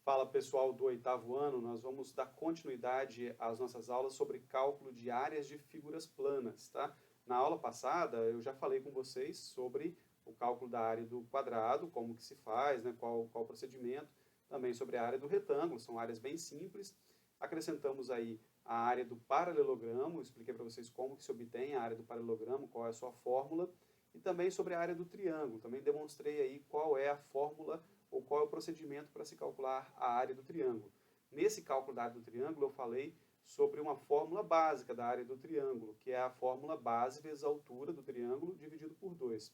Fala pessoal do 8º ano, nós vamos dar continuidade às nossas aulas sobre cálculo de áreas de figuras planas, tá? Na aula passada eu já falei com vocês sobre o cálculo da área do quadrado, como que se faz, né? Qual o procedimento, também sobre a área do retângulo, são áreas bem simples. Acrescentamos aí a área do paralelogramo, expliquei para vocês como que se obtém a área do paralelogramo, qual é a sua fórmula, e também sobre a área do triângulo, também demonstrei aí qual é a fórmula ou qual é o procedimento para se calcular a área do triângulo. Nesse cálculo da área do triângulo eu falei sobre uma fórmula básica da área do triângulo, que é a fórmula base vezes a altura do triângulo dividido por 2.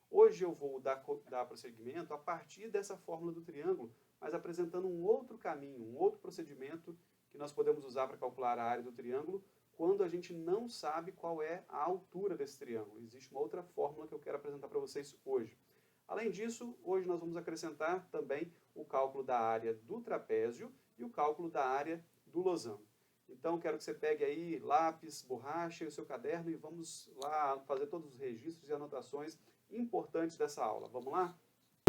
Hoje eu vou dar prosseguimento a partir dessa fórmula do triângulo, mas apresentando um outro caminho, um outro procedimento que nós podemos usar para calcular a área do triângulo quando a gente não sabe qual é a altura desse triângulo. Existe uma outra fórmula que eu quero apresentar para vocês hoje. Além disso, hoje nós vamos acrescentar também o cálculo da área do trapézio e o cálculo da área do losango. Então, quero que você pegue aí lápis, borracha e o seu caderno e vamos lá fazer todos os registros e anotações importantes dessa aula. Vamos lá?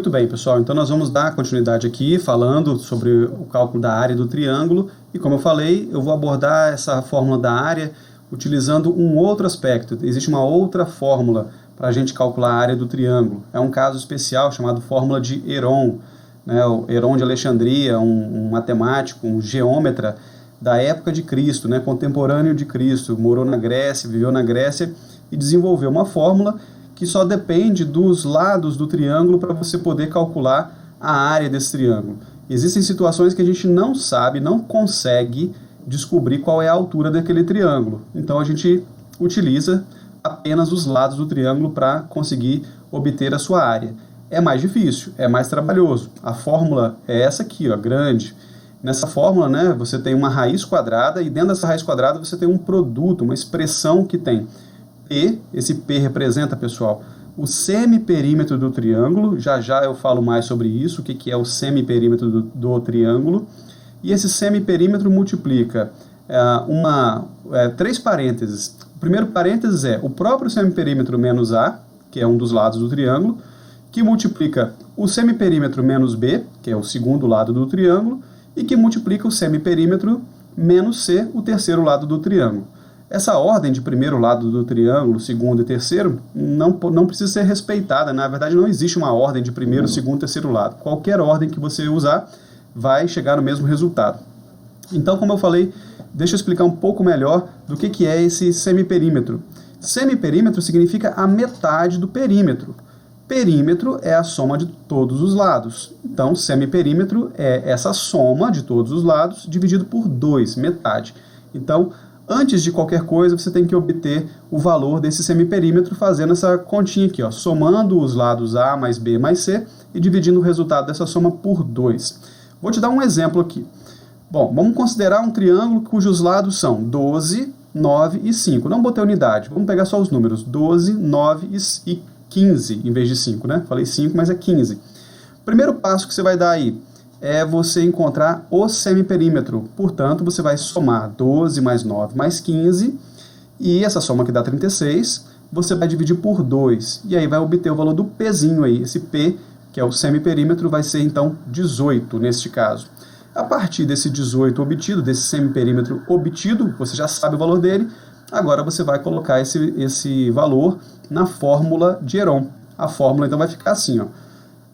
Muito bem, pessoal. Então, nós vamos dar continuidade aqui falando sobre o cálculo da área do triângulo. E, como eu falei, eu vou abordar essa fórmula da área utilizando um outro aspecto. Existe uma outra fórmula para a gente calcular a área do triângulo. É um caso especial chamado fórmula de Heron, né? O Heron de Alexandria, um matemático, um geômetra da época de Cristo, né? Contemporâneo de Cristo, morou na Grécia, viveu na Grécia e desenvolveu uma fórmula que só depende dos lados do triângulo para você poder calcular a área desse triângulo. Existem situações que a gente não sabe, não consegue descobrir qual é a altura daquele triângulo. Então a gente utiliza apenas os lados do triângulo para conseguir obter a sua área. É mais difícil, é mais trabalhoso. A fórmula é essa aqui, ó, grande. Nessa fórmula, né, você tem uma raiz quadrada e dentro dessa raiz quadrada você tem um produto, uma expressão que tem P. Esse P representa, pessoal, o semiperímetro do triângulo. Já já eu falo mais sobre isso, o que é o semiperímetro do triângulo. E esse semiperímetro multiplica três parênteses. O primeiro parênteses é o próprio semiperímetro menos A, que é um dos lados do triângulo, que multiplica o semiperímetro menos B, que é o segundo lado do triângulo, e que multiplica o semiperímetro menos C, o terceiro lado do triângulo. Essa ordem de primeiro lado do triângulo, segundo e terceiro, não precisa ser respeitada. Na verdade, não existe uma ordem de primeiro, segundo e terceiro lado. Qualquer ordem que você usar vai chegar no mesmo resultado. Então, como eu falei, deixa eu explicar um pouco melhor do que é esse semiperímetro. Semiperímetro significa a metade do perímetro. Perímetro é a soma de todos os lados. Então, semiperímetro é essa soma de todos os lados dividido por 2, metade. Então, antes de qualquer coisa, você tem que obter o valor desse semiperímetro fazendo essa continha aqui, ó, somando os lados A mais B mais C e dividindo o resultado dessa soma por 2. Vou te dar um exemplo aqui. Bom, vamos considerar um triângulo cujos lados são 12, 9 e 5. Não botei unidade, vamos pegar só os números 12, 9 e 15 em vez de 5, né? Falei 5, mas é 15. O primeiro passo que você vai dar aí é você encontrar o semiperímetro. Portanto, você vai somar 12 mais 9 mais 15, e essa soma que dá 36, você vai dividir por 2, e aí vai obter o valor do Pzinho aí. Esse P, que é o semiperímetro, vai ser então 18 neste caso. A partir desse 18 obtido, desse semiperímetro obtido, você já sabe o valor dele, agora você vai colocar esse valor na fórmula de Heron. A fórmula então vai ficar assim, ó,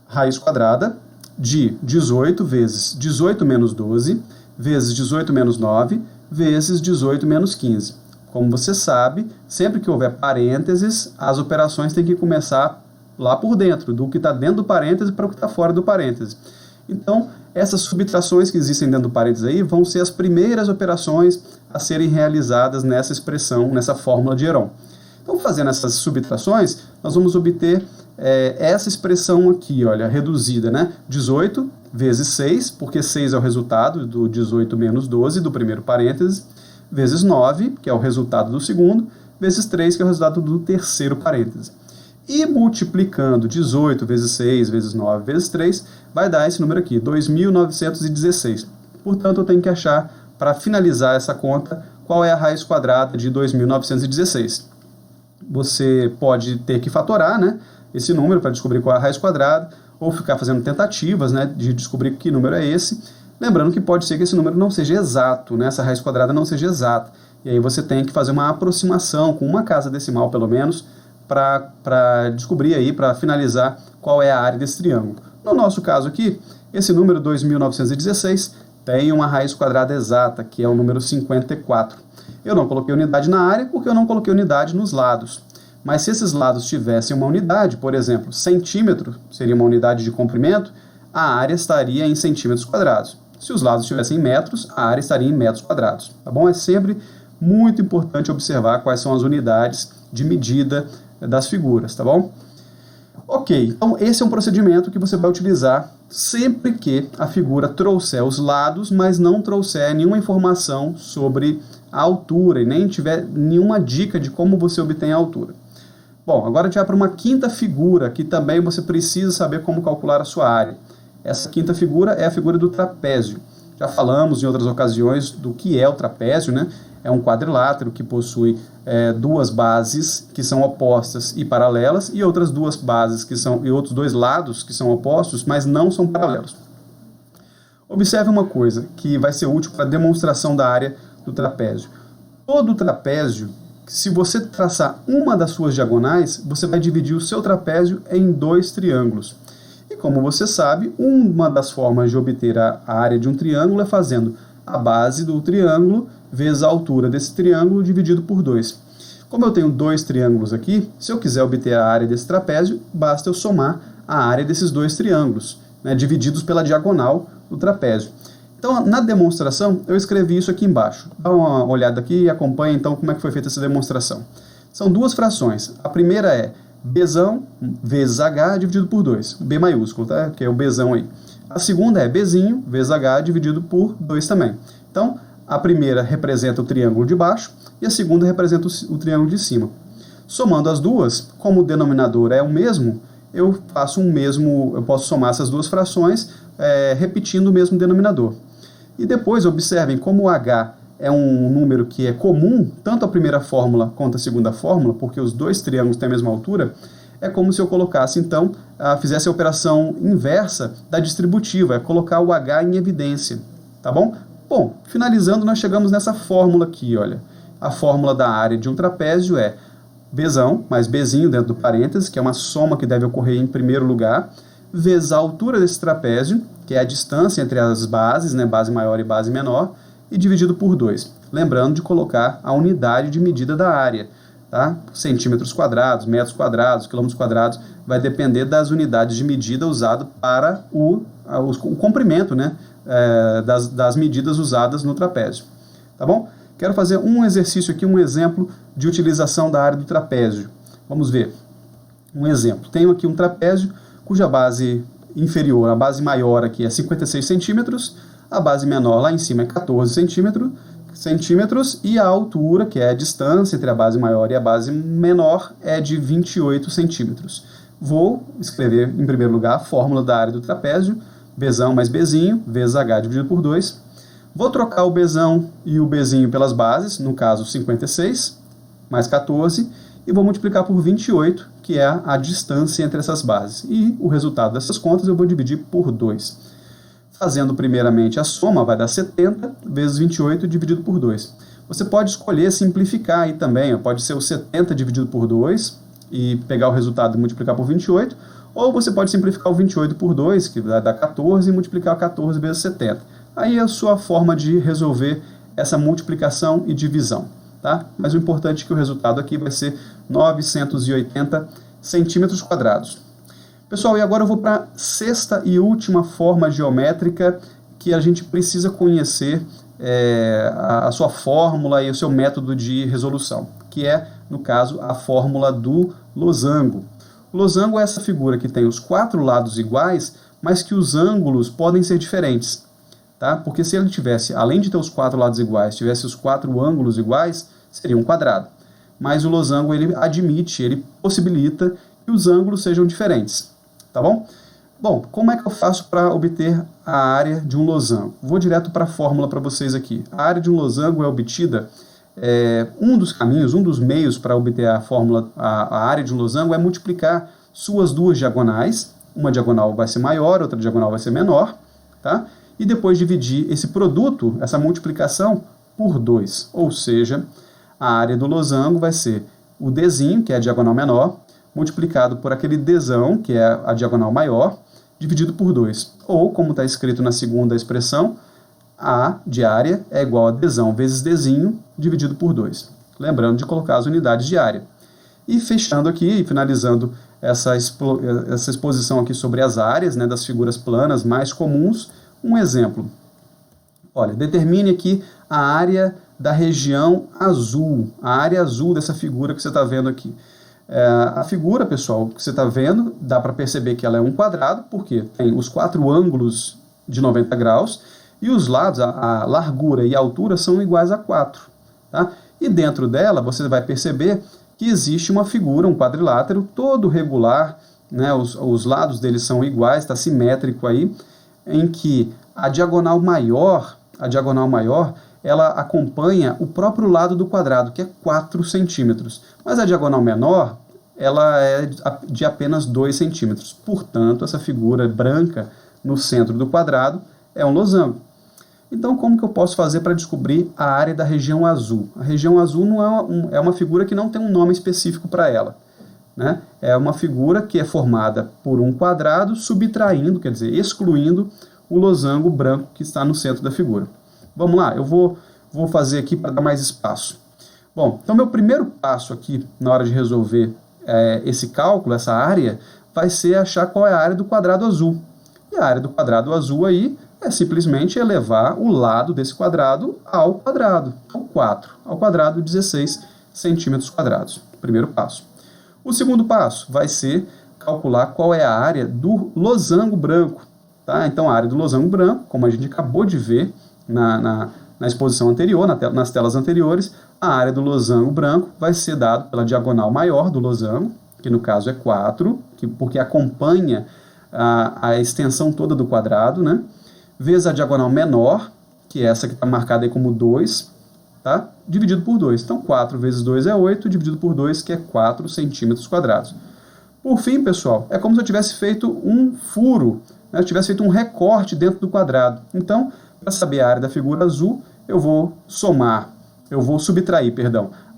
raiz quadrada de 18 vezes 18 menos 12, vezes 18 menos 9, vezes 18 menos 15. Como você sabe, sempre que houver parênteses, as operações têm que começar lá por dentro, do que está dentro do parêntese para o que está fora do parêntese. Então, essas subtrações que existem dentro do parênteses aí vão ser as primeiras operações a serem realizadas nessa expressão, nessa fórmula de Heron. Então, fazendo essas subtrações, nós vamos obter essa expressão aqui, olha, reduzida, né? 18 vezes 6, porque 6 é o resultado do 18 menos 12, do primeiro parêntese, vezes 9, que é o resultado do segundo, vezes 3, que é o resultado do terceiro parêntese. E multiplicando 18 vezes 6, vezes 9, vezes 3, vai dar esse número aqui, 2.916. Portanto, eu tenho que achar, para finalizar essa conta, qual é a raiz quadrada de 2.916. Você pode ter que fatorar, né, esse número para descobrir qual é a raiz quadrada, ou ficar fazendo tentativas, né, de descobrir que número é esse. Lembrando que pode ser que esse número não seja exato, né? Essa raiz quadrada não seja exata. E aí você tem que fazer uma aproximação com uma casa decimal, pelo menos, para descobrir aí, para finalizar qual é a área desse triângulo. No nosso caso aqui, esse número 2.916 tem uma raiz quadrada exata, que é o número 54. Eu não coloquei unidade na área porque eu não coloquei unidade nos lados. Mas se esses lados tivessem uma unidade, por exemplo, centímetro seria uma unidade de comprimento, a área estaria em centímetros quadrados. Se os lados estivessem em metros, a área estaria em metros quadrados. Tá bom? É sempre muito importante observar quais são as unidades de medida das figuras, tá bom? Ok, então esse é um procedimento que você vai utilizar sempre que a figura trouxer os lados, mas não trouxer nenhuma informação sobre a altura e nem tiver nenhuma dica de como você obtém a altura. Bom, agora a gente vai para uma quinta figura, que também você precisa saber como calcular a sua área. Essa quinta figura é a figura do trapézio. Já falamos em outras ocasiões do que é o trapézio, né? É um quadrilátero que possui duas bases que são opostas e paralelas e outras duas bases e outros dois lados que são opostos, mas não são paralelos. Observe uma coisa que vai ser útil para a demonstração da área do trapézio. Todo trapézio, se você traçar uma das suas diagonais, você vai dividir o seu trapézio em dois triângulos. E como você sabe, uma das formas de obter a área de um triângulo é fazendo a base do triângulo vezes a altura desse triângulo dividido por 2. Como eu tenho dois triângulos aqui, se eu quiser obter a área desse trapézio, basta eu somar a área desses dois triângulos, né, divididos pela diagonal do trapézio. Então, na demonstração, eu escrevi isso aqui embaixo. Dá uma olhada aqui e acompanha então como é que foi feita essa demonstração. São duas frações. A primeira é Bzão vezes H dividido por 2, B maiúsculo, tá? Que é o Bzão aí. A segunda é Bzinho vezes H dividido por 2 também. Então, a primeira representa o triângulo de baixo e a segunda representa o triângulo de cima. Somando as duas, como o denominador é o mesmo, eu posso somar essas duas frações repetindo o mesmo denominador. E depois observem como o H é um número que é comum, tanto a primeira fórmula quanto a segunda fórmula, porque os dois triângulos têm a mesma altura, é como se eu colocasse, então, fizesse a operação inversa da distributiva, é colocar o H em evidência, tá bom? Bom, finalizando, nós chegamos nessa fórmula aqui, olha. A fórmula da área de um trapézio é Bzão, mais Bzinho dentro do parênteses, que é uma soma que deve ocorrer em primeiro lugar, vezes a altura desse trapézio, que é a distância entre as bases, né, base maior e base menor, e dividido por 2. Lembrando de colocar a unidade de medida da área, tá? Centímetros quadrados, metros quadrados, quilômetros quadrados, vai depender das unidades de medida usadas para o comprimento, né, das medidas usadas no trapézio. Tá bom? Quero fazer um exercício aqui, um exemplo de utilização da área do trapézio. Vamos ver. Um exemplo. Tenho aqui um trapézio cuja base inferior, a base maior aqui é 56 centímetros, a base menor lá em cima é 14 centímetros e a altura, que é a distância entre a base maior e a base menor, é de 28 centímetros. Vou escrever, em primeiro lugar, a fórmula da área do trapézio, Bzão mais Bzinho, vezes H dividido por 2. Vou trocar o Bzão e o Bzinho pelas bases, no caso 56 mais 14, e vou multiplicar por 28, que é a distância entre essas bases. E o resultado dessas contas eu vou dividir por 2. Fazendo primeiramente a soma, vai dar 70 vezes 28 dividido por 2. Você pode escolher simplificar aí também, pode ser o 70 dividido por 2 e pegar o resultado e multiplicar por 28, ou você pode simplificar o 28 por 2, que vai dar 14, e multiplicar 14 vezes 70. Aí é a sua forma de resolver essa multiplicação e divisão, tá? Mas o importante é que o resultado aqui vai ser 980 centímetros quadrados. Pessoal, e agora eu vou para a sexta e última forma geométrica que a gente precisa conhecer a sua fórmula e o seu método de resolução, que é, no caso, a fórmula do losango. O losango é essa figura que tem os quatro lados iguais, mas que os ângulos podem ser diferentes, tá? Porque se ele tivesse, além de ter os quatro lados iguais, tivesse os quatro ângulos iguais, seria um quadrado. Mas o losango, ele possibilita que os ângulos sejam diferentes. Tá bom? Bom, como é que eu faço para obter a área de um losango? Vou direto para a fórmula para vocês aqui. A área de um losango é obtida, um dos caminhos, um dos meios para obter a área de um losango é multiplicar suas duas diagonais. Uma diagonal vai ser maior, outra diagonal vai ser menor, tá? e depois dividir esse produto, essa multiplicação, por 2. Ou seja, a área do losango vai ser o Dzinho, que é a diagonal menor, multiplicado por aquele Dzão, que é a diagonal maior, dividido por 2. Ou, como está escrito na segunda expressão, A de área é igual a Dzão vezes Dzinho, dividido por 2. Lembrando de colocar as unidades de área. E fechando aqui, finalizando essa exposição aqui sobre as áreas, né, das figuras planas mais comuns, um exemplo. Olha, determine aqui a área da região azul, a área azul dessa figura que você está vendo aqui. A figura, pessoal, que você está vendo, dá para perceber que ela é um quadrado, porque tem os 4 ângulos de 90 graus e os lados, a largura e a altura são iguais a 4. Tá? E dentro dela você vai perceber que existe uma figura, um quadrilátero, todo regular, né? Os lados dele são iguais, está simétrico aí, em que a diagonal maior, ela acompanha o próprio lado do quadrado, que é 4 centímetros. Mas a diagonal menor, ela é de apenas 2 centímetros. Portanto, essa figura branca no centro do quadrado é um losango. Então, como que eu posso fazer para descobrir a área da região azul? A região azul não é uma figura que não tem um nome específico para ela. Né? É uma figura que é formada por um quadrado subtraindo, quer dizer, excluindo o losango branco que está no centro da figura. Vamos lá, eu vou fazer aqui para dar mais espaço. Bom, então meu primeiro passo aqui na hora de resolver esse cálculo, essa área, vai ser achar qual é a área do quadrado azul. E a área do quadrado azul aí é simplesmente elevar o lado desse quadrado ao quadrado, ao 4, ao quadrado 16 centímetros quadrados. Primeiro passo. O segundo passo vai ser calcular qual é a área do losango branco. Tá? Então a área do losango branco, como a gente acabou de ver na exposição anterior, nas telas anteriores, a área do losango branco vai ser dada pela diagonal maior do losango, que no caso é 4, porque acompanha a extensão toda do quadrado, né? Vezes a diagonal menor, que é essa que está marcada aí como 2, tá? Dividido por 2. Então 4 vezes 2 é 8, dividido por 2, que é 4 centímetros quadrados. Por fim, pessoal, é como se eu tivesse feito um furo, né? Eu tivesse feito um recorte dentro do quadrado. Então, para saber a área da figura azul, eu vou subtrair,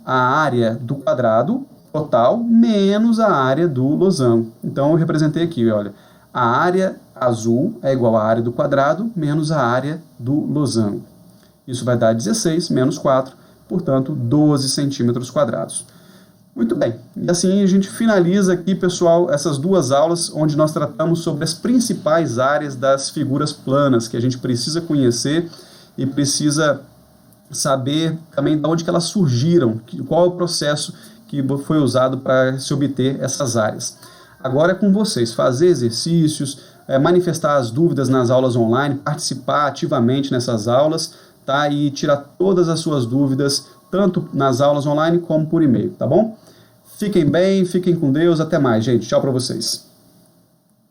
a área do quadrado total menos a área do losango. Então, eu representei aqui, olha, a área azul é igual à área do quadrado menos a área do losango. Isso vai dar 16 menos 4, portanto, 12 centímetros quadrados. Muito bem, e assim a gente finaliza aqui, pessoal, essas duas aulas onde nós tratamos sobre as principais áreas das figuras planas que a gente precisa conhecer e precisa saber também de onde que elas surgiram, qual é o processo que foi usado para se obter essas áreas. Agora é com vocês, fazer exercícios, manifestar as dúvidas nas aulas online, participar ativamente nessas aulas, tá? E tirar todas as suas dúvidas, tanto nas aulas online como por e-mail, tá bom? Fiquem bem, fiquem com Deus, até mais, gente. Tchau para vocês.